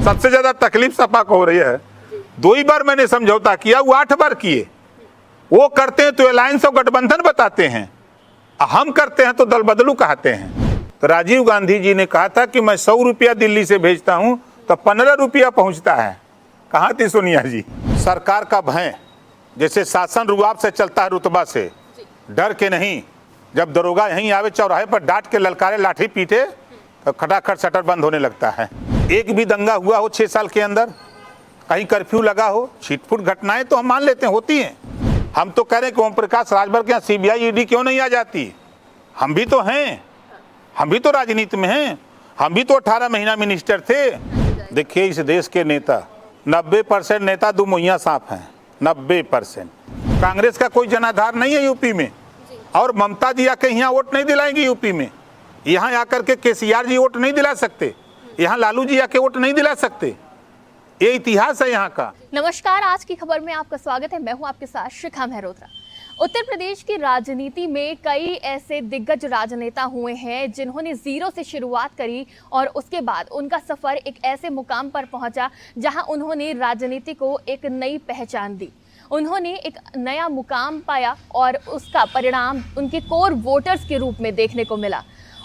सबसे ज्यादा तकलीफ सपा को हो रही है। 2 ही बार मैंने समझौता किया, वो 8 बार किए। वो करते हैं तो अलायंस और गठबंधन बताते हैं, हम करते हैं तो दल बदलू कहते हैं। तो राजीव गांधी जी ने कहा था कि मैं 100 रुपया दिल्ली से भेजता हूं तो 15 रुपया पहुंचता है। कहाँ थी सोनिया जी? सरकार का भय, जैसे शासन रुआब से चलता है, रुतबा से, डर के नहीं। जब दरोगा यहीं आवे चौराहे पर डांट के ललकारे, लाठी पीटे, तो खटाखट शटर बंद होने लगता है। एक भी दंगा हुआ हो 6 साल के अंदर, कहीं कर्फ्यू लगा हो, छिटपुट घटनाएं तो हम मान लेते हैं होती हैं। हम तो कह रहे हैं कि ओम प्रकाश राजभर के यहाँ CBI ED क्यों नहीं आ जाती? हम भी तो हैं, हम भी तो राजनीति में हैं, हम भी तो 18 महीना मिनिस्टर थे। देखिए इस देश के नेता 90% नेता दुमुहिया सांप हैं, 90%। कांग्रेस का कोई जनाधार नहीं है यूपी में, और ममता जी आके यहाँ वोट नहीं दिलाएंगी यूपी में। यहाँ आकर के KCR जी वोट नहीं दिला सकते, यहाँ लालू जी आके वोट नहीं दिला सकते। ये इतिहास है यहाँ का। नमस्कार, आज की खबर में आपका स्वागत है। मैं हूँ आपके साथ शिखा मेहरोत्रा। उत्तर प्रदेश की राजनीति में कई ऐसे दिग्गज राजनेता हुए हैं जिन्होंने जीरो से शुरुआत करी और उसके बाद उनका सफर एक ऐसे मुकाम पर पहुंचा जहां उन्होंने राजनीति को एक नई पहचान दी। उन्होंने एक नया मुकाम पाया और उसका परिणाम उनके कोर वोटर्स के रूप में देखने को मिला।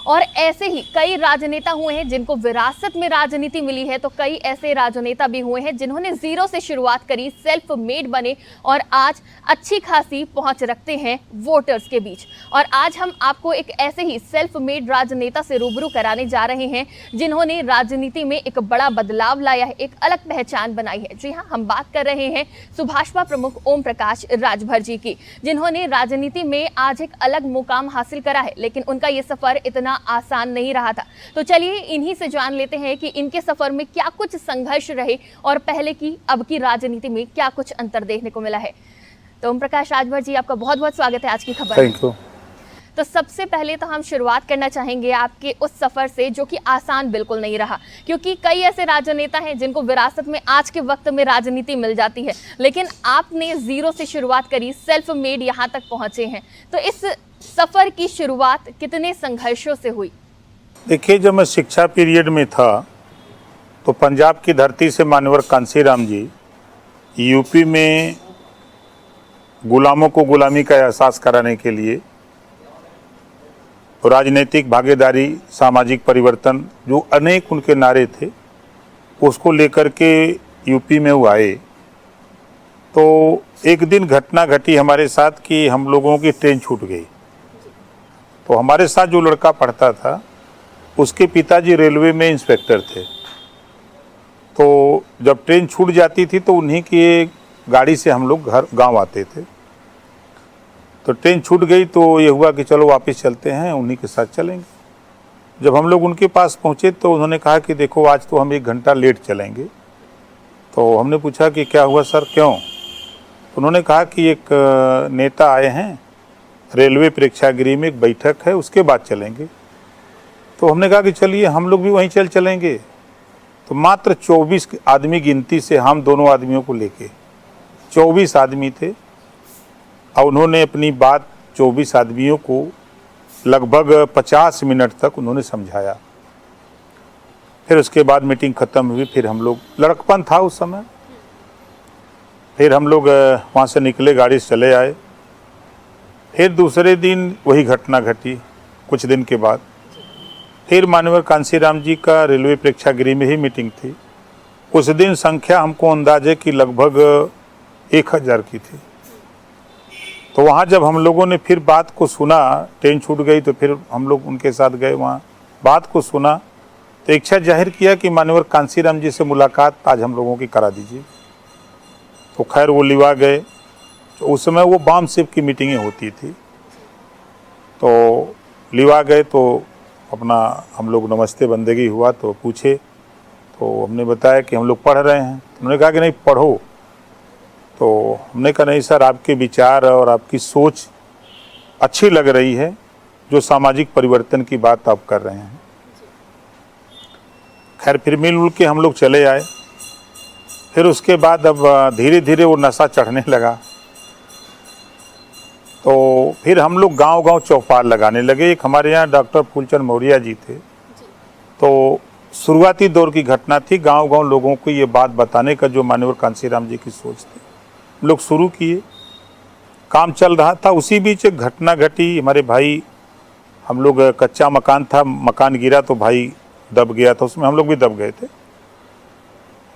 और ऐसे ही कई राजनेता हुए हैं जिनको विरासत में राजनीति मिली है, तो कई ऐसे राजनेता भी हुए हैं जिन्होंने जीरो से शुरुआत करी, सेल्फ मेड बने और आज अच्छी खासी पहुंच रखते हैं वोटर्स के बीच। और आज हम आपको एक ऐसे ही सेल्फ मेड राजनेता से रूबरू कराने जा रहे हैं जिन्होंने राजनीति में एक बड़ा बदलाव लाया है, एक अलग पहचान बनाई है। जी हाँ, हम बात कर रहे हैं सुभाषपा प्रमुख ओम प्रकाश राजभर जी की, जिन्होंने राजनीति में आज एक अलग मुकाम हासिल करा है। लेकिन उनका ये सफर इतना आसान नहीं रहा था। तो चलिए इन्हीं से जान लेते हैं कि इनके सफर में क्या कुछ संघर्ष रहे और पहले की अब की राजनीति में क्या कुछ अंतर देखने को मिला है। तो ओम प्रकाश राजभर जी, आपका बहुत बहुत स्वागत है आज की खबर में। Thank you. तो सबसे पहले तो हम शुरुआत करना चाहेंगे आपके उस सफर से जो कि आसान बिल्कुल नहीं रहा, क्योंकि कई ऐसे राजनेता हैं जिनको विरासत में आज के वक्त में राजनीति मिल जाती है, लेकिन आपने जीरो से शुरुआत करी, सेल्फ मेड यहाँ तक पहुंचे हैं। तो इस सफर की शुरुआत कितने संघर्षों से हुई? देखिए, जब मैं शिक्षा पीरियड में था तो पंजाब की धरती से मान्यवर कांसीराम जी यूपी में गुलामों को गुलामी का एहसास कराने के लिए राजनीतिक भागीदारी, सामाजिक परिवर्तन, जो अनेक उनके नारे थे, उसको लेकर के यूपी में वो आए। तो एक दिन घटना घटी हमारे साथ कि हम लोगों की ट्रेन छूट गई। तो हमारे साथ जो लड़का पढ़ता था उसके पिताजी रेलवे में इंस्पेक्टर थे। तो जब ट्रेन छूट जाती थी तो उन्हीं की गाड़ी से हम लोग गांव आते थे। तो ट्रेन छूट गई तो ये हुआ कि चलो वापस चलते हैं, उन्हीं के साथ चलेंगे। जब हम लोग उनके पास पहुँचे तो उन्होंने कहा कि देखो आज तो हम 1 घंटा लेट चलेंगे। तो हमने पूछा कि क्या हुआ सर, क्यों? उन्होंने कहा कि एक नेता आए हैं, रेलवे प्रेक्षागृह में एक बैठक है, उसके बाद चलेंगे। तो हमने कहा कि चलिए हम लोग भी वहीं चलेंगे। तो मात्र 24 आदमी गिनती से हम दोनों आदमियों को लेके 24 आदमी थे, और उन्होंने अपनी बात 24 आदमियों को लगभग 50 मिनट तक उन्होंने समझाया। फिर उसके बाद मीटिंग ख़त्म हुई। फिर हम लोग, लड़कपन था उस समय, फिर हम लोग वहाँ से निकले, गाड़ी से चले आए। फिर दूसरे दिन वही घटना घटी। कुछ दिन के बाद फिर मान्यवर कांसीराम जी का रेलवे प्रेक्षागृह में ही मीटिंग थी। उस दिन संख्या हमको अंदाजे की लगभग 1000 की थी। तो वहाँ जब हम लोगों ने फिर बात को सुना, ट्रेन छूट गई तो फिर हम लोग उनके साथ गए, वहाँ बात को सुना तो इच्छा जाहिर किया कि मान्यवर कांसीराम जी से मुलाकात आज हम लोगों की करा दीजिए। तो खैर वो लिवा गए। तो उस समय वो बाम शिप की मीटिंगें होती थी। तो लिवा गए तो अपना हम लोग नमस्ते बंदगी हुआ। तो पूछे, तो हमने बताया कि हम लोग पढ़ रहे हैं। तो उन्होंने कहा कि नहीं पढ़ो। तो हमने कहा नहीं सर, आपके विचार और आपकी सोच अच्छी लग रही है, जो सामाजिक परिवर्तन की बात आप कर रहे हैं। खैर फिर मिलजुल के हम लोग चले आए। फिर उसके बाद अब धीरे धीरे वो नशा चढ़ने लगा। तो फिर हम लोग गांव-गांव चौपाल लगाने लगे। एक हमारे यहाँ डॉक्टर फूलचंद मौर्य जी थे, तो शुरुआती दौर की घटना थी। गांव-गांव लोगों को ये बात बताने का जो माननीय कांशीराम जी की सोच थी, हम लोग शुरू किए, काम चल रहा था। उसी बीच एक घटना घटी। हमारे भाई, हम लोग कच्चा मकान था, मकान गिरा तो भाई दब गया था, उसमें हम लोग भी दब गए थे।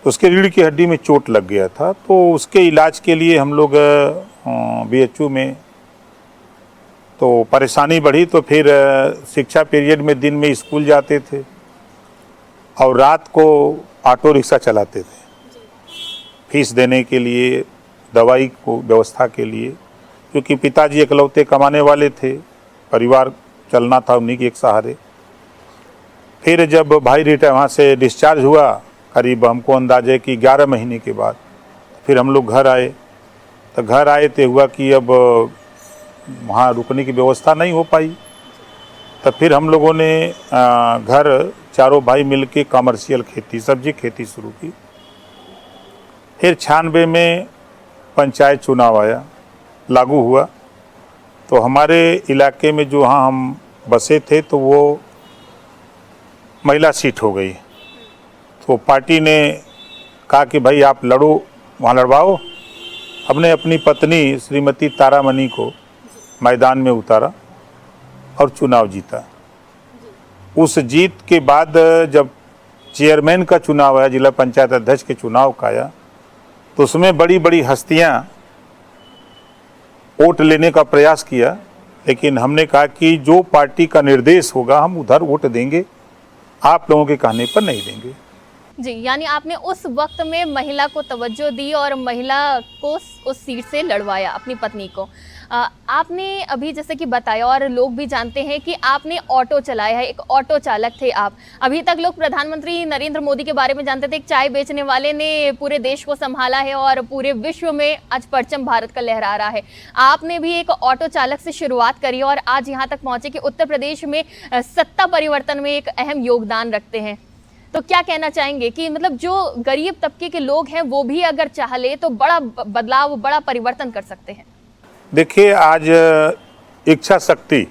तो उसके रीढ़ की हड्डी में चोट लग गया था, तो उसके इलाज के लिए हम लोग बीएचयू में, तो परेशानी बढ़ी। तो फिर शिक्षा पीरियड में दिन में स्कूल जाते थे और रात को ऑटो रिक्शा चलाते थे फीस देने के लिए, दवाई को व्यवस्था के लिए, क्योंकि पिताजी इकलौते कमाने वाले थे, परिवार चलना था उन्हीं के एक सहारे। फिर जब भाई रिटायर वहाँ से डिस्चार्ज हुआ, करीब हमको अंदाजे कि 11 महीने के बाद फिर हम लोग घर आए। तो घर आए तो हुआ कि अब वहाँ रुकने की व्यवस्था नहीं हो पाई। तो फिर हम लोगों ने घर चारों भाई मिल के कमर्शियल खेती, सब्जी खेती शुरू की। फिर 96 में पंचायत चुनाव आया, लागू हुआ। तो हमारे इलाके में जो हाँ हम बसे थे तो वो महिला सीट हो गई। तो पार्टी ने कहा कि भाई आप लड़ो, वहाँ लड़वाओ। हमने अपनी पत्नी श्रीमती तारामणि को मैदान में उतारा और चुनाव जीता। उस जीत के बाद जब चेयरमैन का चुनाव आया, जिला पंचायत अध्यक्ष के चुनाव का आया, तो उसमें बड़ी बड़ी हस्तियां वोट लेने का प्रयास किया, लेकिन हमने कहा कि जो पार्टी का निर्देश होगा हम उधर वोट देंगे, आप लोगों के कहने पर नहीं देंगे। जी, यानी आपने उस वक्त में महिला को तवज्जो दी और महिला को उस सीट से लड़वाया, अपनी पत्नी को। आपने अभी जैसे कि बताया और लोग भी जानते हैं कि आपने ऑटो चलाया है, एक ऑटो चालक थे आप। अभी तक लोग प्रधानमंत्री नरेंद्र मोदी के बारे में जानते थे, एक चाय बेचने वाले ने पूरे देश को संभाला है और पूरे विश्व में आज परचम भारत का लहरा रहा है। आपने भी एक ऑटो चालक से शुरुआत करी और आज यहाँ तक पहुँचे कि उत्तर प्रदेश में सत्ता परिवर्तन में एक अहम योगदान रखते हैं। तो क्या कहना चाहेंगे कि मतलब जो गरीब तबके के लोग हैं वो भी अगर चाह ले तो बड़ा बदलाव, बड़ा परिवर्तन कर सकते हैं? देखिए, आज इच्छा शक्ति,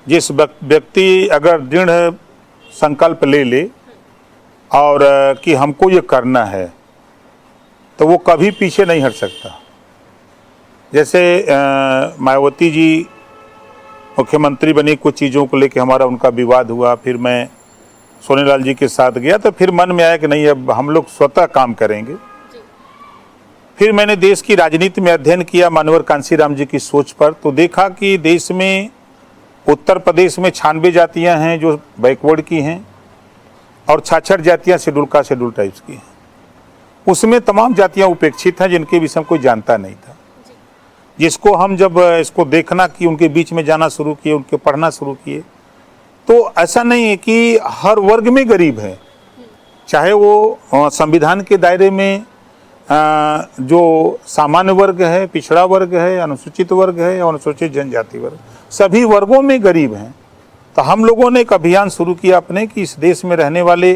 जिस व्यक्ति अगर दृढ़ संकल्प ले ले और कि हमको ये करना है, तो वो कभी पीछे नहीं हट सकता। जैसे मायावती जी मुख्यमंत्री बनी, कुछ चीज़ों को लेके हमारा उनका विवाद हुआ, फिर मैं सोनीलाल जी के साथ गया, तो फिर मन में आया कि नहीं, अब हम लोग स्वतः काम करेंगे। फिर मैंने देश की राजनीति में अध्ययन किया माननीय कांशीराम जी की सोच पर, तो देखा कि देश में उत्तर प्रदेश में 96 जातियां हैं जो बैकवर्ड की हैं और 66 जातियां शेड्यूल टाइप्स की हैं। उसमें तमाम जातियां उपेक्षित हैं जिनके विषय में कोई जानता नहीं था। जिसको हम जब इसको देखना कि उनके बीच में जाना शुरू किए, उनके पढ़ना शुरू किए, तो ऐसा नहीं है कि हर वर्ग में गरीब है, चाहे वो संविधान के दायरे में जो सामान्य वर्ग है, पिछड़ा वर्ग है, अनुसूचित वर्ग है और अनुसूचित जनजाति वर्ग, सभी वर्गों में गरीब हैं। तो हम लोगों ने एक अभियान शुरू किया अपने कि इस देश में रहने वाले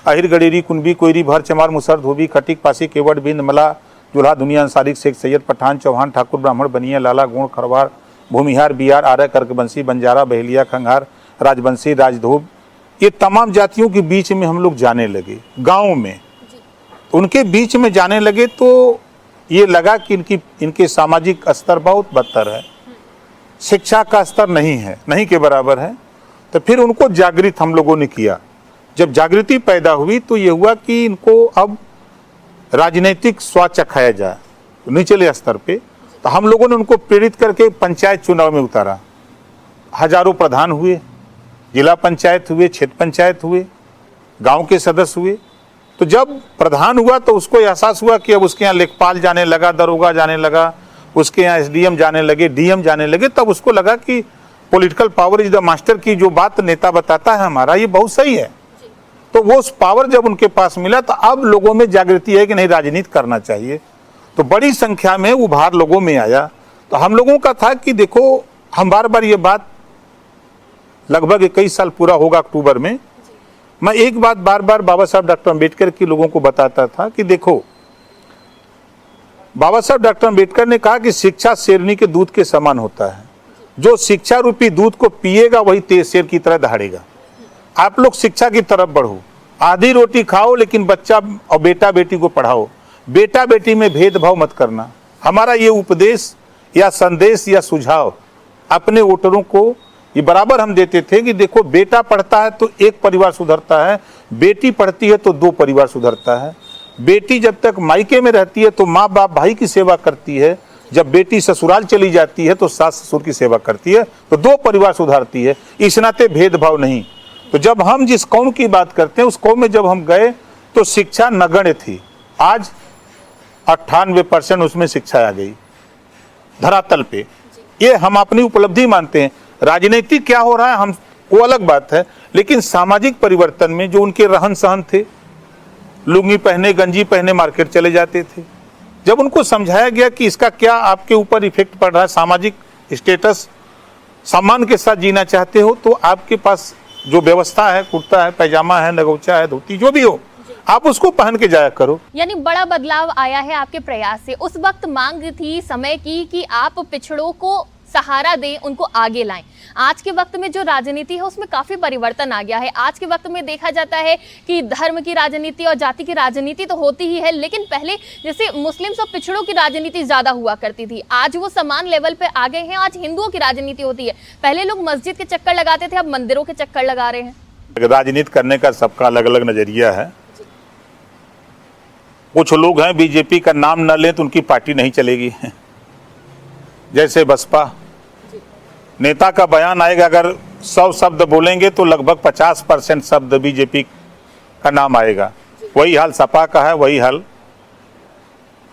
अहिर, गडेरी, कुनबी, कोयरी, भर, चमार, मुसर, धोबी, खटीक, पासी, केवट, बिंद, मला, जुल्हा, दुनिया, अंसारी, शेख, सैयद, पठान, चौहान, ठाकुर, ब्राह्मण, बनिया, लाला, गोंड, खरवार, भूमिहार, बिहार, आर्य, कर्कवंशी, बंजारा, बहेलिया, खंघार, राजवंशी, राजधोब, ये तमाम जातियों के बीच में हम लोग जाने लगे। गाँव में उनके बीच में जाने लगे तो ये लगा कि इनके सामाजिक स्तर बहुत बदतर है, शिक्षा का स्तर नहीं के बराबर है। तो फिर उनको जागृत हम लोगों ने किया। जब जागृति पैदा हुई तो ये हुआ कि इनको अब राजनीतिक स्वाद चखाया जाए निचले स्तर पे। तो हम लोगों ने उनको प्रेरित करके पंचायत चुनाव में उतारा। हजारों प्रधान हुए, जिला पंचायत हुए, क्षेत्र पंचायत हुए, गांव के सदस्य हुए। तो जब प्रधान हुआ तो उसको एहसास हुआ कि अब उसके यहाँ लेखपाल जाने लगा, दरोगा जाने लगा, उसके यहाँ एसडीएम जाने लगे, डीएम जाने लगे। तब उसको लगा कि political power is the master की जो बात नेता बताता है हमारा, ये बहुत सही है। तो वो उस पावर जब उनके पास मिला तो अब लोगों में जागृति है कि नहीं, राजनीति करना चाहिए। तो बड़ी संख्या में उभार लोगों में आया। तो हम लोगों का था कि देखो, हम बार बार ये बात, लगभग 21 साल पूरा होगा अक्टूबर में, मैं एक बात बार बार बाबा साहब डॉक्टर अम्बेडकर की लोगों को बताता था कि देखो, बाबा साहब डॉक्टर अम्बेडकर ने कहा कि शिक्षा शेरनी के दूध के समान होता है। जो शिक्षा रूपी दूध को पिएगा वही तेज शेर की तरह दहाड़ेगा। आप लोग शिक्षा की तरफ बढ़ो, आधी रोटी खाओ लेकिन बच्चा और बेटा बेटी को पढ़ाओ, बेटा बेटी में भेदभाव मत करना। हमारा ये उपदेश या संदेश या सुझाव अपने वोटरों को ये बराबर हम देते थे कि देखो, बेटा पढ़ता है तो एक परिवार सुधरता है, बेटी पढ़ती है तो 2 परिवार सुधरता है। बेटी जब तक मायके में रहती है तो माँ बाप भाई की सेवा करती है, जब बेटी ससुराल चली जाती है तो सास ससुर की सेवा करती है, तो 2 परिवार सुधारती है। इस नाते भेदभाव नहीं। तो जब हम जिस कौम की बात करते हैं उस कौम में जब हम गए तो शिक्षा नगण्य थी, आज 98% उसमें शिक्षा आ गई धरातल पे। ये हम अपनी उपलब्धि मानते हैं। राजनीतिक क्या हो रहा है हम वो अलग बात है, लेकिन सामाजिक परिवर्तन में जो उनके रहन सहन थे, लुंगी पहने गंजी पहने मार्केट चले जाते थे, जब उनको समझाया गया कि इसका क्या आपके ऊपर इफेक्ट पड़ रहा है, सामाजिक स्टेटस सम्मान के साथ जीना चाहते हो तो आपके पास जो व्यवस्था है, कुर्ता है, पैजामा है, नगौचा है, धोती जो भी हो, आप उसको पहन के जाया करो। यानी बड़ा बदलाव आया है आपके प्रयास से। उस वक्त मांग थी समय की कि आप पिछड़ों को सहारा दें, उनको आगे लाएं। आज के वक्त में जो राजनीति है उसमें काफी परिवर्तन आ गया है। आज के वक्त में देखा जाता है कि धर्म की राजनीति और जाति की राजनीति तो होती ही है, लेकिन पहले जैसे मुस्लिम्स और पिछड़ों की राजनीति ज्यादा हुआ करती थी, आज वो समान लेवल पे आ गए हैं। आज हिंदुओं की राजनीति होती है। पहले लोग मस्जिद के चक्कर लगाते थे, अब मंदिरों के चक्कर लगा रहे हैं। राजनीति करने का सबका अलग अलग नजरिया है। कुछ लोग हैं बीजेपी का नाम न लें तो उनकी पार्टी नहीं चलेगी, जैसे बसपा नेता का बयान आएगा, अगर 100 शब्द बोलेंगे तो लगभग 50% शब्द बीजेपी का नाम आएगा। वही हाल सपा का है, वही हाल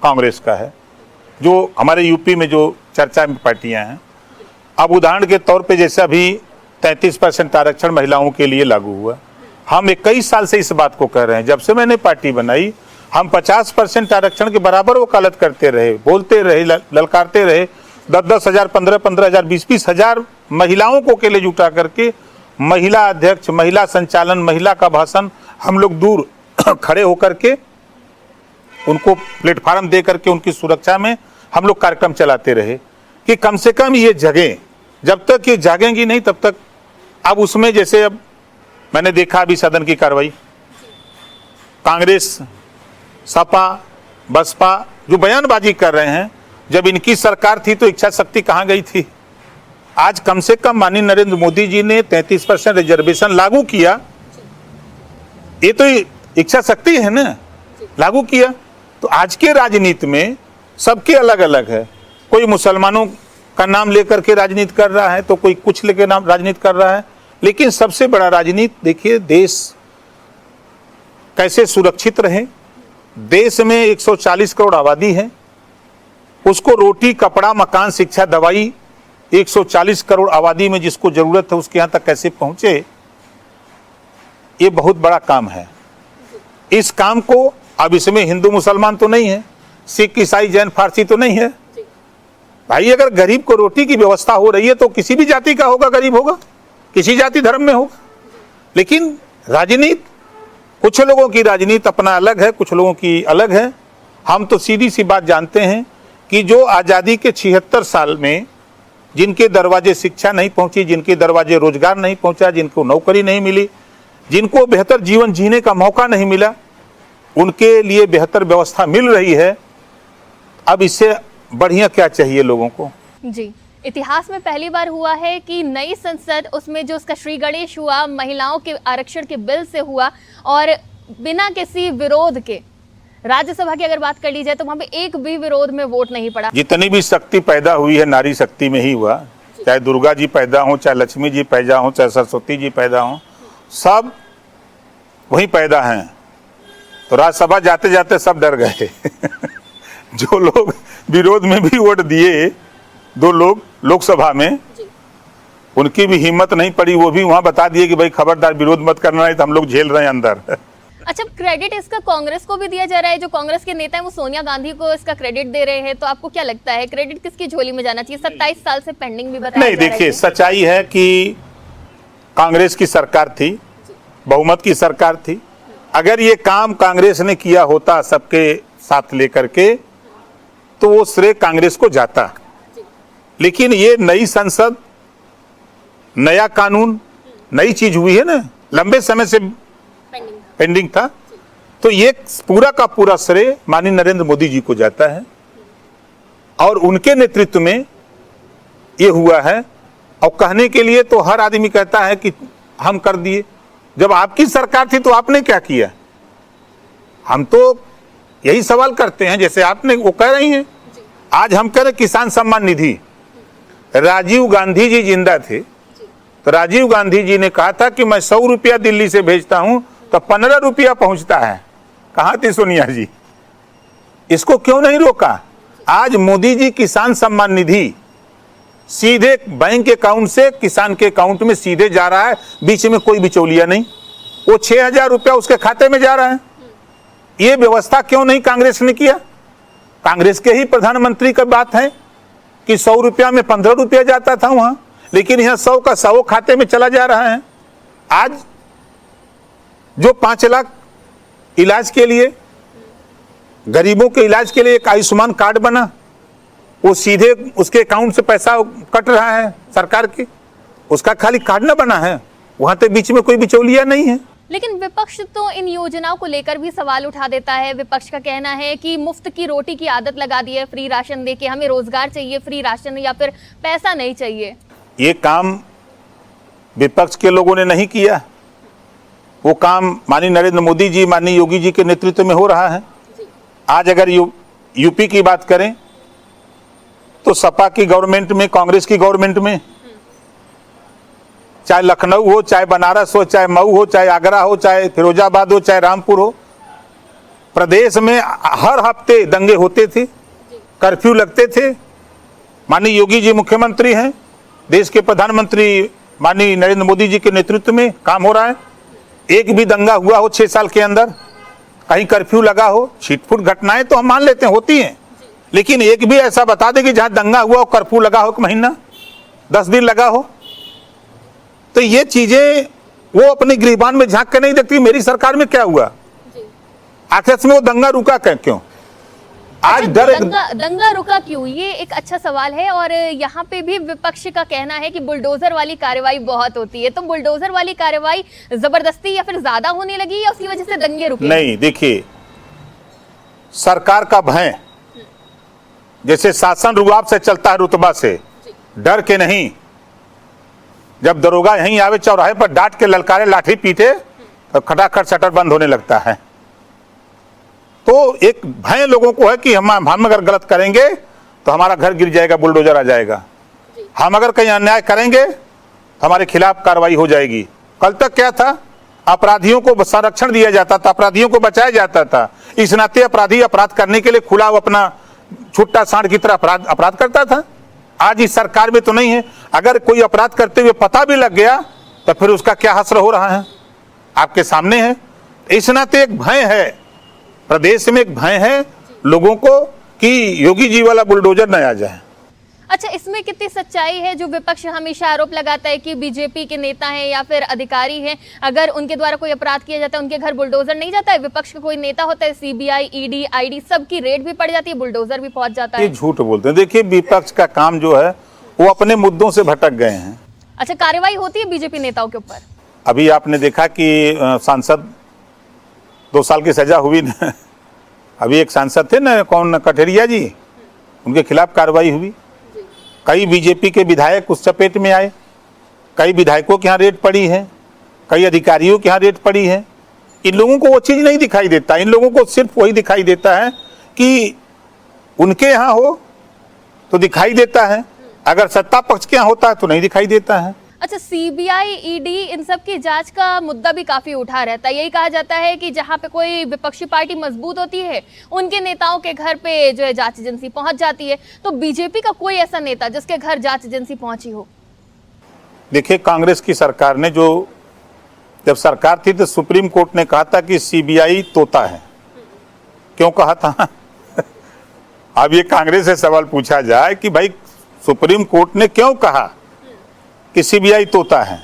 कांग्रेस का है, जो हमारे यूपी में जो चर्चा में पार्टियां हैं। अब उदाहरण के तौर पे जैसे अभी 33% आरक्षण महिलाओं के लिए लागू हुआ, हम 21 साल से इस बात को कह रहे हैं। जब से मैंने पार्टी बनाई हम 50% आरक्षण के बराबर वकालत करते रहे, बोलते रहे, ललकारते रहे। 10-10 हज़ार, 15-15 हज़ार, 20-20 हज़ार महिलाओं को अकेले जुटा करके महिला अध्यक्ष, महिला संचालन, महिला का भाषण हम लोग दूर खड़े होकर के उनको प्लेटफार्म दे करके उनकी सुरक्षा में हम लोग कार्यक्रम चलाते रहे कि कम से कम ये जगह, जब तक ये जागेंगी नहीं तब तक। अब उसमें जैसे अब मैंने देखा अभी सदन की कार्रवाई, कांग्रेस, सपा, बसपा जो बयानबाजी कर रहे हैं, जब इनकी सरकार थी तो इच्छा शक्ति कहाँ गई थी? आज कम से कम माननीय नरेंद्र मोदी जी ने 33% रिजर्वेशन लागू किया, ये तो इच्छा शक्ति है ना, लागू किया। तो आज के राजनीति में सबके अलग अलग है, कोई मुसलमानों का नाम लेकर के राजनीति कर रहा है तो कोई कुछ लेकर नाम राजनीति कर रहा है, लेकिन सबसे बड़ा राजनीति देखिए देश कैसे सुरक्षित रहे। देश में 140 करोड़ आबादी है, उसको रोटी, कपड़ा, मकान, शिक्षा, दवाई 140 करोड़ आबादी में जिसको जरूरत है उसके यहाँ तक कैसे पहुंचे, ये बहुत बड़ा काम है। इस काम को अब इसमें हिंदू मुसलमान तो नहीं है, सिख, ईसाई, जैन, फारसी तो नहीं है भाई। अगर गरीब को रोटी की व्यवस्था हो रही है तो किसी भी जाति का होगा, गरीब होगा, किसी जाति धर्म में होगा। लेकिन राजनीति, कुछ लोगों की राजनीति अपना अलग है, कुछ लोगों की अलग है। हम तो सीधी सी बात जानते हैं कि जो आज़ादी के 76 साल में जिनके दरवाजे शिक्षा नहीं पहुंची, जिनके दरवाजे रोजगार नहीं पहुंचा, जिनको नौकरी नहीं मिली, जिनको बेहतर जीवन जीने का मौका नहीं मिला, उनके लिए बेहतर व्यवस्था मिल रही है। अब इससे बढ़िया क्या चाहिए लोगों को? जी, इतिहास में पहली बार हुआ है कि नई संसद, उसमें जो उसका श्री गणेश हुआ, महिलाओं के आरक्षण के बिल से हुआ और बिना किसी विरोध के। राज्यसभा की अगर बात कर ली जाए तो वहां पे एक भी विरोध में वोट नहीं पड़ा। जितनी भी शक्ति पैदा हुई है नारी शक्ति में ही हुआ, चाहे दुर्गा जी पैदा हो, चाहे लक्ष्मी जी पैदा हो, चाहे सरस्वती जी पैदा हो, सब वही पैदा हैं। तो राज्यसभा जाते जाते सब डर गए जो लोग विरोध में भी वोट दिए, 2 लोग लोकसभा में, उनकी भी हिम्मत नहीं पड़ी, वो भी वहां बता दिए कि भाई खबरदार विरोध मत करना है, तो हम लोग झेल रहे हैं अंदर। अच्छा, क्रेडिट इसका कांग्रेस को भी दिया जा रहा है, जो कांग्रेस के नेता है वो सोनिया गांधी को इसका क्रेडिट दे रहे हैं, तो आपको क्या लगता है क्रेडिट किसकी झोली में जाना चाहिए? 27 साल से पेंडिंग भी बताया नहीं, देखिए सच्चाई है कि कांग्रेस की सरकार थी, बहुमत की सरकार थी। अगर ये काम कांग्रेस ने किया होता सबके साथ लेकर के तो वो श्रेय कांग्रेस को जाता। लेकिन ये नई संसद, नया कानून, नई चीज हुई है ना, लंबे समय से पेंडिंग था। तो ये पूरा का पूरा श्रेय माननीय नरेंद्र मोदी जी को जाता है और उनके नेतृत्व में ये हुआ है। और कहने के लिए तो हर आदमी कहता है कि हम कर दिए। जब आपकी सरकार थी तो आपने क्या किया? हम तो यही सवाल करते हैं, जैसे आपने वो कह रही हैं। आज हम कह रहे किसान सम्मान निधि, राजीव गांधी जी जिंदा थे तो राजीव गांधी जी ने कहा था कि मैं 100 रुपया दिल्ली से भेजता हूं तो 15 रुपया पहुंचता है। कहां थी सोनिया जी? इसको क्यों नहीं रोका? आज मोदी जी किसान सम्मान निधि सीधे बैंक अकाउंट से किसान के अकाउंट में सीधे जा रहा है, बीच में कोई बिचौलिया नहीं। वो 6,000 रुपया उसके खाते में जा रहा है। ये व्यवस्था क्यों नहीं कांग्रेस ने किया? कांग्रेस के ही प्रधानमंत्री का बात है कि 100 रुपया में 15 रुपया जाता था वहां, लेकिन यहां 100 का 100 खाते में चला जा रहा है। आज जो 5 लाख इलाज के लिए, गरीबों के इलाज के लिए एक आयुष्मान कार्ड बना, वो सीधे उसके अकाउंट से पैसा कट रहा है सरकार की, उसका खाली कार्ड ना बना है, वहां तक बीच में कोई बिचौलिया नहीं है। लेकिन विपक्ष तो इन योजनाओं को लेकर भी सवाल उठा देता है। विपक्ष का कहना है कि मुफ्त की रोटी की आदत लगा दी है, फ्री राशन देके हमें रोजगार चाहिए, फ्री राशन या फिर पैसा नहीं चाहिए। ये काम विपक्ष के लोगों ने नहीं किया, वो काम माननीय नरेंद्र मोदी जी, माननीय योगी जी के नेतृत्व में हो रहा है। आज अगर यूपी की बात करें तो सपा की गवर्नमेंट में, कांग्रेस की गवर्नमेंट में, चाहे लखनऊ हो, चाहे बनारस हो, चाहे मऊ हो, चाहे आगरा हो, चाहे फिरोजाबाद हो, चाहे रामपुर हो, प्रदेश में हर हफ्ते दंगे होते थे, कर्फ्यू लगते थे। माननीय योगी जी मुख्यमंत्री हैं, देश के प्रधानमंत्री माननीय नरेंद्र मोदी जी के नेतृत्व में काम हो रहा है। एक भी दंगा हुआ हो 6 साल के अंदर, कहीं कर्फ्यू लगा हो, छिटपुट घटनाएं तो हम मान लेते हैं होती हैं, लेकिन एक भी ऐसा बता दें कि जहां दंगा हुआ हो, कर्फ्यू लगा हो, 1 महीना 10 दिन लगा हो, तो ये चीजें वो अपने गृहबान में झांक के नहीं देखती मेरी सरकार में क्या हुआ, आखिर में वो दंगा रुका क्यों? आज दंगा रुका क्यों, ये एक अच्छा सवाल है। और यहाँ पे भी विपक्ष का कहना है कि बुलडोजर वाली कार्रवाई बहुत होती है, तो बुलडोजर वाली कार्रवाई जबरदस्ती या फिर ज्यादा होने लगी या उसकी वजह से दंगे रुके? नहीं, देखिए सरकार का भय, जैसे शासन रुआब से चलता है, रुतबा से, डर के नहीं। जब दरोगा यहीं आवे चौराहे पर डांट के ललकारे, लाठी पीटे, तो खटाखट शटर बंद होने लगता है। तो एक भय लोगों को है कि हम अगर गलत करेंगे तो हमारा घर गिर जाएगा, बुलडोजर आ जाएगा। हम अगर कहीं अन्याय करेंगे तो हमारे खिलाफ कार्रवाई हो जाएगी। कल तक क्या था, अपराधियों को संरक्षण दिया जाता था, अपराधियों को बचाया जाता था। इस नाते अपराधी अपराध करने के लिए खुला अपना छुट्टा सांड की तरह अपराध करता था। आज इस सरकार में तो नहीं है। अगर कोई अपराध करते हुए पता भी लग गया तो फिर उसका क्या हश्र हो रहा है आपके सामने है। इस नाते एक भय है, प्रदेश में एक भय है लोगों को कि योगी जी वाला बुलडोजर न आ जाए। अच्छा, इसमें कितनी सच्चाई है? जो विपक्ष हमेशा आरोप लगाता है कि बीजेपी के नेता हैं या फिर अधिकारी हैं, अगर उनके द्वारा कोई अपराध किया जाता है उनके घर बुलडोजर नहीं जाता है। विपक्ष का कोई नेता होता है, सीबीआई, ईडी, आईडी सबकी रेड भी पड़ जाती है, बुलडोजर भी पहुंच जाता है। ये झूठ बोलते हैं। देखिए, विपक्ष का काम जो है वो अपने मुद्दों से भटक गए हैं। अच्छा, कार्रवाई होती है बीजेपी नेताओं के ऊपर? अभी आपने देखा कि सांसद 2 साल की सजा हुई न, अभी एक सांसद थे ना, कौन, कठेरिया जी, उनके खिलाफ कार्रवाई हुई। कई बीजेपी के विधायक उस चपेट में आए, कई विधायकों के यहाँ रेड पड़ी है, कई अधिकारियों के यहाँ रेड पड़ी है। इन लोगों को वो चीज़ नहीं दिखाई देता। इन लोगों को सिर्फ वही दिखाई देता है कि उनके यहाँ हो तो दिखाई देता है, अगर सत्ता पक्ष के यहाँ होता है तो नहीं दिखाई देता है। अच्छा, सीबीआई, ईडी इन सब की जांच का मुद्दा भी काफी उठा रहता है। यही कहा जाता है कि जहां पे कोई विपक्षी पार्टी मजबूत होती है उनके नेताओं के घर पे जो है जांच एजेंसी पहुंच जाती है। तो बीजेपी का कोई ऐसा नेता जिसके घर जांच एजेंसी पहुंची हो? देखिए, कांग्रेस की सरकार ने जब सरकार थी तो सुप्रीम कोर्ट ने कहा था कि सीबीआई तोता है। क्यों कहा था? अब ये कांग्रेस से सवाल पूछा जाए कि भाई सुप्रीम कोर्ट ने क्यों कहा कि सीबीआई तोता है?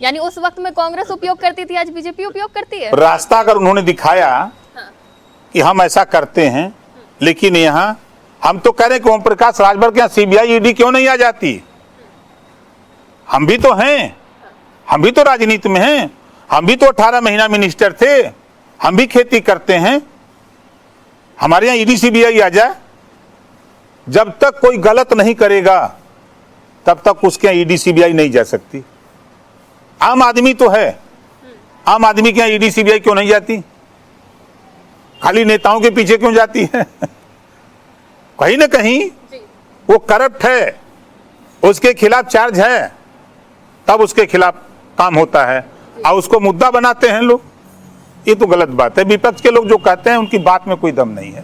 यानी उस वक्त में कांग्रेस उपयोग करती थी, आज बीजेपी उपयोग करती है। रास्ता अगर उन्होंने दिखाया कि हम ऐसा करते हैं, लेकिन यहाँ हम तो कह रहे हैं कि ओम प्रकाश राजभर के यहाँ सीबीआई, ईडी क्यों नहीं आ जाती? हम भी तो हैं, हम भी तो राजनीति में हैं, हम भी तो 18 महीना मिनिस्टर थे, हम भी खेती करते हैं, हमारे यहाँ ईडी सीबीआई आ जाए, जब तक कोई गलत नहीं करेगा तब तक उसके यहाँ ईडी सीबीआई नहीं जा सकती। आम आदमी तो है, आम आदमी के यहाँ ईडी सीबीआई क्यों नहीं जाती? खाली नेताओं के पीछे क्यों जाती है? कहीं ना कहीं वो करप्ट है, उसके खिलाफ चार्ज है, तब उसके खिलाफ काम होता है और उसको मुद्दा बनाते हैं लोग। ये तो गलत बात है। विपक्ष के लोग जो कहते हैं उनकी बात में कोई दम नहीं है।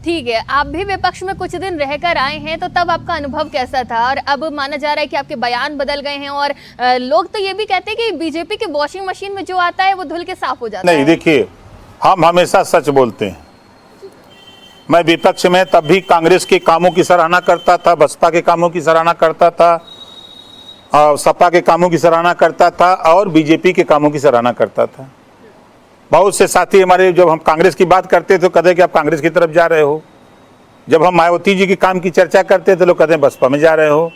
ठीक है, आप भी विपक्ष में कुछ दिन रहकर आए हैं, तो तब आपका अनुभव कैसा था? और अब माना जा रहा है कि आपके बयान बदल गए हैं और लोग तो ये भी कहते हैं कि बीजेपी के वॉशिंग मशीन में जो आता है वो धुल के साफ हो जाता है। नहीं, देखिए, हम हमेशा सच बोलते हैं। मैं विपक्ष में तब भी कांग्रेस के कामों की सराहना करता था, बसपा के कामों की सराहना करता था, और सपा के कामों की सराहना करता था और बीजेपी के कामों की सराहना करता था। बहुत से साथी हमारे, जब हम कांग्रेस की बात करते तो कहते कि आप कांग्रेस की तरफ जा रहे हो। जब हम मायावती जी के काम की चर्चा करते थे, लोग कहते हैं बसपा में जा रहे हो।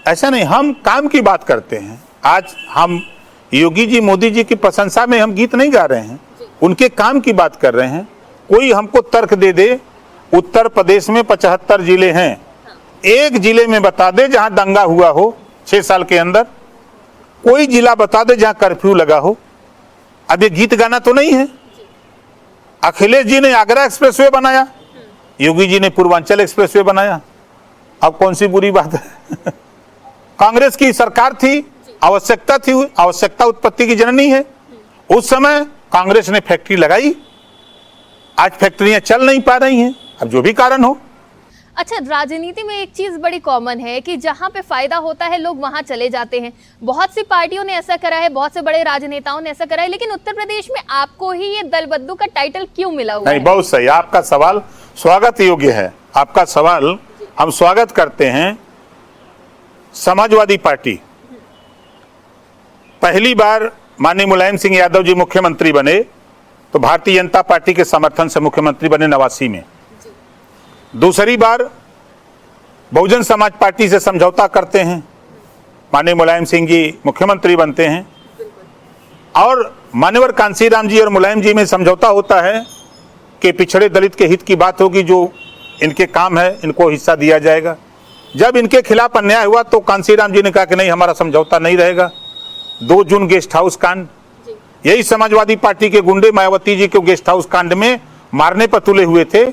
ऐसा नहीं, हम काम की बात करते हैं। आज हम योगी जी, मोदी जी की प्रशंसा में हम गीत नहीं गा रहे हैं, उनके काम की बात कर रहे हैं। कोई हमको तर्क दे दे, उत्तर प्रदेश में 75 जिले हैं, एक जिले में बता दे जहां दंगा हुआ हो 6 साल के अंदर, कोई जिला बता दे जहां कर्फ्यू लगा हो। अब ये गीत गाना तो नहीं है। अखिलेश जी ने आगरा एक्सप्रेसवे बनाया, योगी जी ने पूर्वांचल एक्सप्रेसवे बनाया। अब कौन सी बुरी बात है? कांग्रेस की सरकार थी, आवश्यकता थी, आवश्यकता उत्पत्ति की जननी है। उस समय कांग्रेस ने फैक्ट्री लगाई, आज फैक्ट्रियां चल नहीं पा रही हैं। अब जो भी कारण हो। अच्छा, राजनीति में एक चीज बड़ी कॉमन है कि जहां पे फायदा होता है लोग वहां चले जाते हैं। बहुत सी पार्टियों ने ऐसा करा है, बहुत से बड़े राजनेताओं ने ऐसा करा है, लेकिन उत्तर प्रदेश में आपको ही ये दल बद्दू का टाइटल क्यों मिला हुआ है? नहीं, बहुत सही, आपका सवाल स्वागत योग्य है। आपका सवाल हम स्वागत करते हैं। समाजवादी पार्टी पहली बार माननीय मुलायम सिंह यादव जी मुख्यमंत्री बने तो भारतीय जनता पार्टी के समर्थन से मुख्यमंत्री बने 89 में। दूसरी बार बहुजन समाज पार्टी से समझौता करते हैं, माननीय मुलायम सिंह जी मुख्यमंत्री बनते हैं और मान्यवर कांशीराम जी और मुलायम जी में समझौता होता है कि पिछड़े दलित के हित की बात होगी, जो इनके काम है इनको हिस्सा दिया जाएगा। जब इनके खिलाफ अन्याय हुआ तो कांशीराम जी ने कहा कि नहीं, हमारा समझौता नहीं रहेगा। 2 जून गेस्ट हाउस कांड, यही समाजवादी पार्टी के गुंडे मायावती जी को गेस्ट हाउस कांड में मारने पर तुले हुए थे।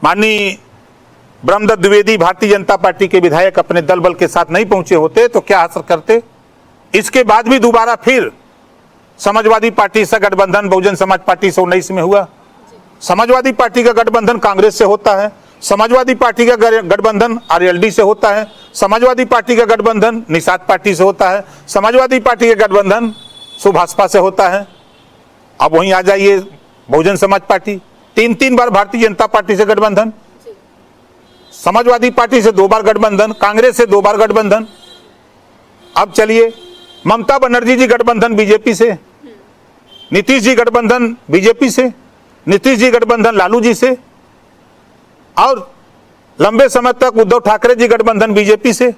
माननीय ब्रह्मदत्त द्विवेदी भारतीय जनता पार्टी के विधायक अपने दल बल के साथ नहीं पहुंचे होते तो क्या असर करते। इसके बाद भी दोबारा फिर समाजवादी पार्टी से गठबंधन बहुजन समाज पार्टी से 19 में हुआ। समाजवादी पार्टी का गठबंधन कांग्रेस से होता है, समाजवादी पार्टी का गठबंधन आरएलडी से होता है, समाजवादी पार्टी का गठबंधन निषाद पार्टी से होता है, समाजवादी पार्टी का गठबंधन सुभाषपा से होता है। अब वहीं आ जाइए बहुजन समाज पार्टी, 3 बार भारतीय जनता पार्टी से गठबंधन, समाजवादी पार्टी से 2 बार गठबंधन, कांग्रेस से 2 बार गठबंधन। अब चलिए ममता बनर्जी जी गठबंधन बीजेपी से, नीतीश जी गठबंधन बीजेपी से, नीतीश जी गठबंधन लालू जी से, और लंबे समय तक उद्धव ठाकरे जी गठबंधन बीजेपी से।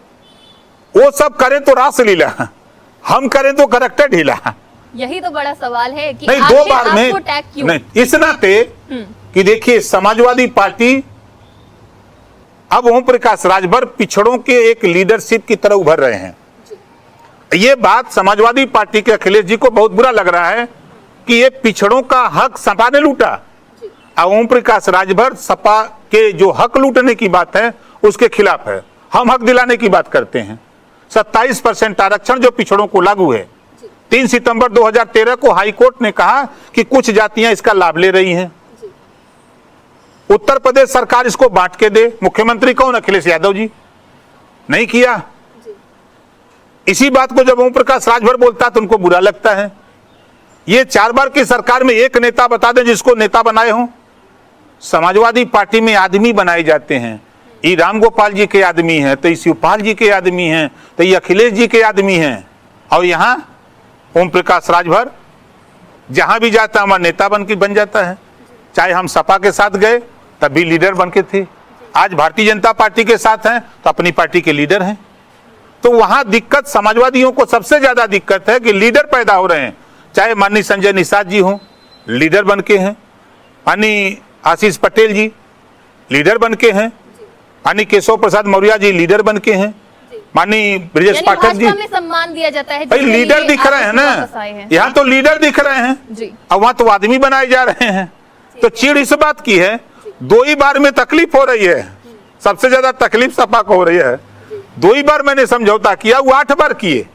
वो सब करें तो रासलीला, हम करें तो करैक्टर ढीला। यही तो बड़ा सवाल है कि नहीं, 2 बार में नहीं, इस नाते कि देखिए समाजवादी पार्टी अब ओम प्रकाश राजभर पिछड़ों के एक लीडरशिप की तरह उभर रहे हैं। ये बात समाजवादी पार्टी के अखिलेश जी को बहुत बुरा लग रहा है कि ये पिछड़ों का हक सपा ने लूटा। ओम प्रकाश राजभर सपा के जो हक लूटने की बात है उसके खिलाफ है। हम हक दिलाने की बात करते हैं। 27% आरक्षण जो पिछड़ों को लागू है, 3 सितंबर 2013 को हाई कोर्ट ने कहा कि कुछ जातियां इसका लाभ ले रही हैं। उत्तर प्रदेश सरकार इसको बांट के दे। मुख्यमंत्री कौन? अखिलेश यादव जी। नहीं किया। इसी बात को जब ओम प्रकाश राजभर बोलता तो उनको बुरा लगता है। ये 4 बार की सरकार में एक नेता बता दें जिसको नेता बनाए हों। समाजवादी पार्टी में आदमी बनाए जाते हैं। ये राम गोपाल जी के आदमी हैं, तो ये शिवपाल जी के आदमी हैं, तो ये अखिलेश जी के आदमी हैं, और यहाँ ओम प्रकाश राजभर जहां भी जाता है हमारा नेता बन जाता है। चाहे हम सपा के साथ गए तब भी लीडर बन के थे, आज भारतीय जनता पार्टी के साथ हैं तो अपनी पार्टी के लीडर हैं। तो वहां दिक्कत समाजवादियों को सबसे ज्यादा दिक्कत है कि लीडर पैदा हो रहे हैं, चाहे माननीय संजय निषाद जी हों, लीडर बन के हैं, यानी आशीष पटेल जी लीडर बन के हैं, यानी केशव प्रसाद मौर्य जी लीडर बन के हैं, मानी ब्रजेश यानी पाठक जी। भाजपा में सम्मान दिया जाता है, भाई जिसके लीडर लिए दिख रहे हैं ना, वापस आए हैं। यहाँ तो लीडर दिख रहे हैं जी। और वहां तो आदमी बनाए जा रहे हैं। तो चिड़ इस बात की है, 2 ही बार में तकलीफ हो रही है, सबसे ज्यादा तकलीफ सपा को हो रही है। 2 ही बार मैंने समझौता किया, वो 8 बार किए।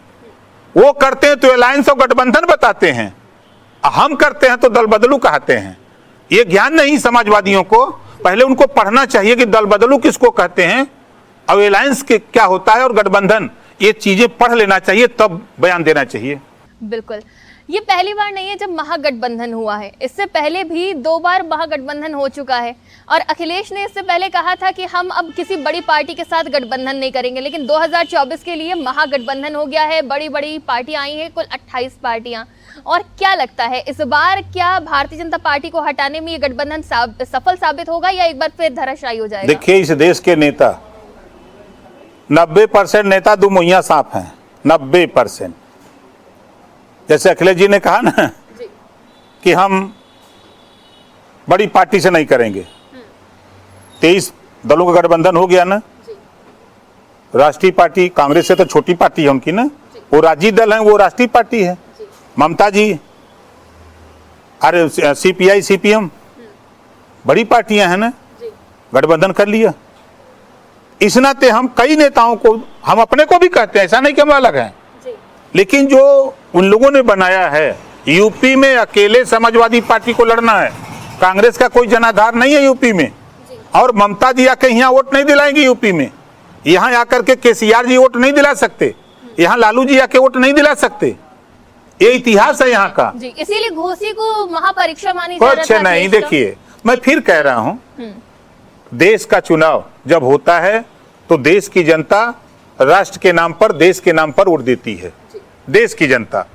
वो करते हैं तो अलायंस और गठबंधन बताते हैं, हम करते हैं तो दल बदलू कहते हैं। ये ज्ञान नहीं समाजवादियों को, पहले उनको पढ़ना चाहिए कि दल बदलू किसको कहते हैं और अलायंस के क्या होता है और गठबंधन, ये चीजें पढ़ लेना चाहिए, तब बयान देना चाहिए। बिल्कुल, ये पहली बार नहीं है जब महागठबंधन हुआ है, इससे पहले भी 2 बार महागठबंधन हो चुका है। और अखिलेश ने इससे पहले कहा था कि हम अब किसी बड़ी पार्टी के साथ गठबंधन नहीं करेंगे, लेकिन 2024 के लिए महागठबंधन हो गया है, बड़ी बड़ी पार्टियां आई हैं, कुल 28 पार्टियां। और क्या लगता है इस बार क्या भारतीय जनता पार्टी को हटाने में ये गठबंधन सफल साबित होगा या एक बार फिर धराशायी हो जाएगा? देखिए, इस देश के नेता 90% नेता दुमुहिया सांप हैं, 90%। जैसे अखिलेश जी ने कहा ना कि हम बड़ी पार्टी से नहीं करेंगे, 23 दलों का गठबंधन हो गया ना। राष्ट्रीय पार्टी कांग्रेस से तो छोटी पार्टी है उनकी ना, वो राज्य दल है, वो राष्ट्रीय पार्टी है। ममता जी, अरे CPI CPM बड़ी पार्टियां हैं ना, गठबंधन कर लिया। इस नाते हम कई नेताओं को, हम अपने को भी कहते हैं, ऐसा नहीं कि हम अलग हैं, लेकिन जो उन लोगों ने बनाया है, यूपी में अकेले समाजवादी पार्टी को लड़ना है, कांग्रेस का कोई जनाधार नहीं है यूपी में। और ममता जी आके यहाँ वोट नहीं दिलाएंगे यूपी में, यहाँ आकर के KCR जी वोट नहीं दिला सकते, यहाँ लालू जी आके वोट नहीं दिला सकते, ये इतिहास है यहाँ का। जी, इसीलिए घोसी को महापरीक्षा मानी जा रहा कुछ था। नहीं, देखिए मैं फिर कह रहा हूँ, देश का चुनाव जब होता है तो देश की जनता राष्ट्र के नाम पर, देश के नाम पर वोट देती है। देश की जनता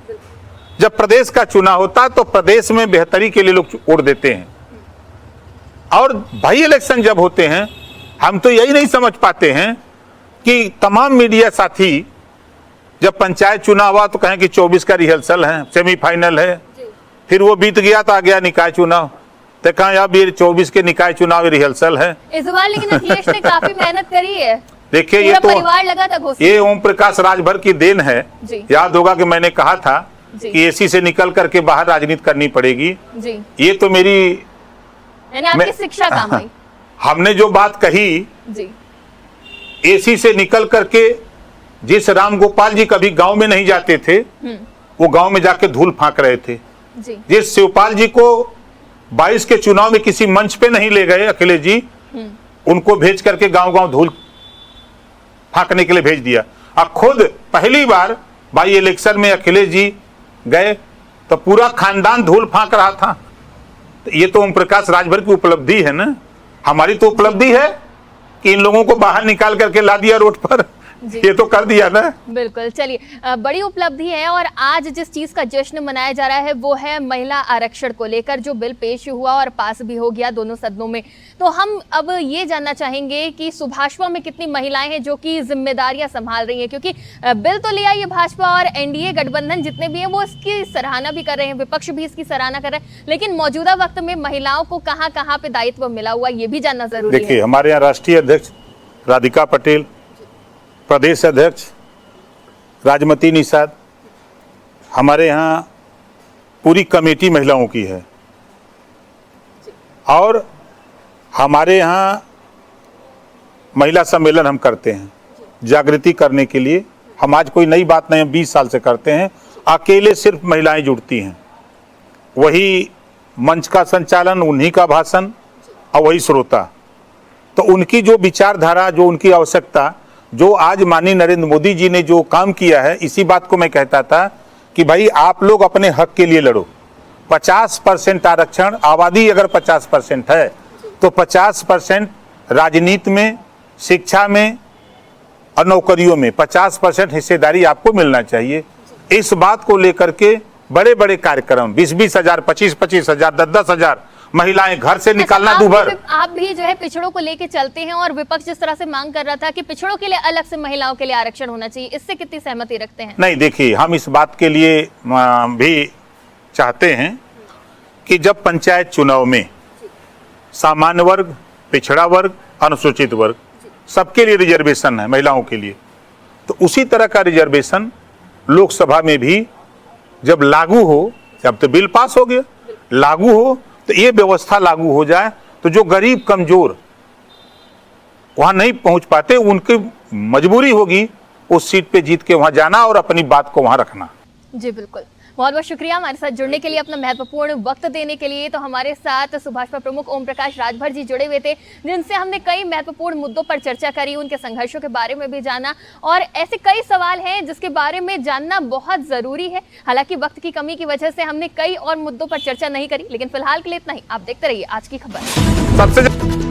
जब प्रदेश का चुनाव होता तो प्रदेश में बेहतरी के लिए लोग वोट देते हैं। और भाई इलेक्शन जब होते हैं, हम तो यही नहीं समझ पाते हैं कि तमाम मीडिया साथी जब पंचायत चुनाव हुआ तो कहें कि 24 का रिहर्सल है, सेमीफाइनल है, फिर वो बीत गया तो आ गया निकाय चुनाव, तो कहा अब ये 24 के निकाय चुनाव रिहर्सल है इस बार। लेकिन अखिलेश ने काफी मेहनत करी है, देखिए ये तो परिवार लगा था घोसी। ये ओम प्रकाश राजभर की देन है। जी। याद होगा कि मैंने कहा था कि AC से निकल करके बाहर राजनीति करनी पड़ेगी। जी। ये तो मेरी, यानी आपकी शिक्षा काम आई। हमने जो बात कही, जी। AC से निकल करके जिस राम गोपाल जी कभी गांव में नहीं जाते थे, वो गांव में जाके धूल फांक रहे थे। जी। जिस शिवपाल जी को 22 के चुनाव में किसी मंच पे नहीं ले गए अखिलेश जी, उनको भेज करके गांव-गांव धूल फांकने के लिए भेज दिया। अब खुद पहली बार बाई इलेक्शन में अखिलेश जी गए तो पूरा खानदान धूल फांक रहा था। तो ये तो ओम प्रकाश राजभर की उपलब्धि है ना, हमारी तो उपलब्धि है कि इन लोगों को बाहर निकाल करके ला दिया रोड पर, ये तो कर दिया ना। बिल्कुल, चलिए बड़ी उपलब्धि है। और आज जिस चीज का जश्न मनाया जा रहा है वो है महिला आरक्षण को लेकर जो बिल पेश हुआ और पास भी हो गया दोनों सदनों में। तो हम अब ये जानना चाहेंगे कि सुभाषपा में कितनी महिलाएं हैं जो कि जिम्मेदारियां संभाल रही हैं, क्योंकि बिल तो लिया ये भाजपा और NDA गठबंधन जितने भी हैं वो इसकी सराहना भी कर रहे हैं, विपक्ष भी इसकी सराहना कर रहे हैं, लेकिन मौजूदा वक्त में महिलाओं को कहाँ कहाँ पे दायित्व मिला हुआ ये भी जानना जरूरी है। देखिए, हमारे यहाँ राष्ट्रीय अध्यक्ष राधिका पटेल, प्रदेश अध्यक्ष राजमती निषाद, हमारे यहाँ पूरी कमेटी महिलाओं की है। और हमारे यहाँ महिला सम्मेलन हम करते हैं जागृति करने के लिए। हम आज कोई नई बात नहीं, हम 20 साल से करते हैं। अकेले सिर्फ महिलाएं जुड़ती हैं, वही मंच का संचालन, उन्हीं का भाषण और वही श्रोता। तो उनकी जो विचारधारा, जो उनकी आवश्यकता, जो आज माननीय नरेंद्र मोदी जी ने जो काम किया है, इसी बात को मैं कहता था कि भाई आप लोग अपने हक के लिए लड़ो। 50% आरक्षण, आबादी अगर 50% है तो 50% राजनीति में, शिक्षा में और नौकरियों में 50% हिस्सेदारी आपको मिलना चाहिए। इस बात को लेकर के बड़े बड़े कार्यक्रम, 20-20 हजार, 25-25 हजार, 10-10 हजार महिलाएं घर से निकालना दूभर। आप भी जो है पिछड़ों को लेके चलते हैं और विपक्ष जिस तरह से मांग कर रहा था कि पिछड़ों के लिए अलग से महिलाओं के लिए आरक्षण होना चाहिए, इससे कितनी सहमति रखते हैं? नहीं, देखिए हम इस बात के लिए भी चाहते हैं कि जब पंचायत चुनाव में सामान्य वर्ग, पिछड़ा वर्ग, अनुसूचित वर्ग सबके लिए रिजर्वेशन है, महिलाओं के लिए, तो उसी तरह का रिजर्वेशन लोकसभा में भी जब लागू हो, जब तो बिल पास हो गया, लागू हो तो ये व्यवस्था लागू हो जाए, तो जो गरीब कमजोर वहां नहीं पहुंच पाते, उनकी मजबूरी होगी उस सीट पे जीत के वहां जाना और अपनी बात को वहां रखना। जी बिल्कुल, बहुत बहुत शुक्रिया हमारे साथ जुड़ने के लिए, अपना महत्वपूर्ण वक्त देने के लिए। तो हमारे साथ सुभाषपा प्रमुख ओम प्रकाश राजभर जी जुड़े हुए थे, जिनसे हमने कई महत्वपूर्ण मुद्दों पर चर्चा करी, उनके संघर्षों के बारे में भी जाना, और ऐसे कई सवाल हैं जिसके बारे में जानना बहुत जरूरी है। हालांकि वक्त की कमी की वजह से हमने कई और मुद्दों पर चर्चा नहीं करी, लेकिन फिलहाल के लिए इतना ही। आप देखते रहिए आज की खबर। सबसे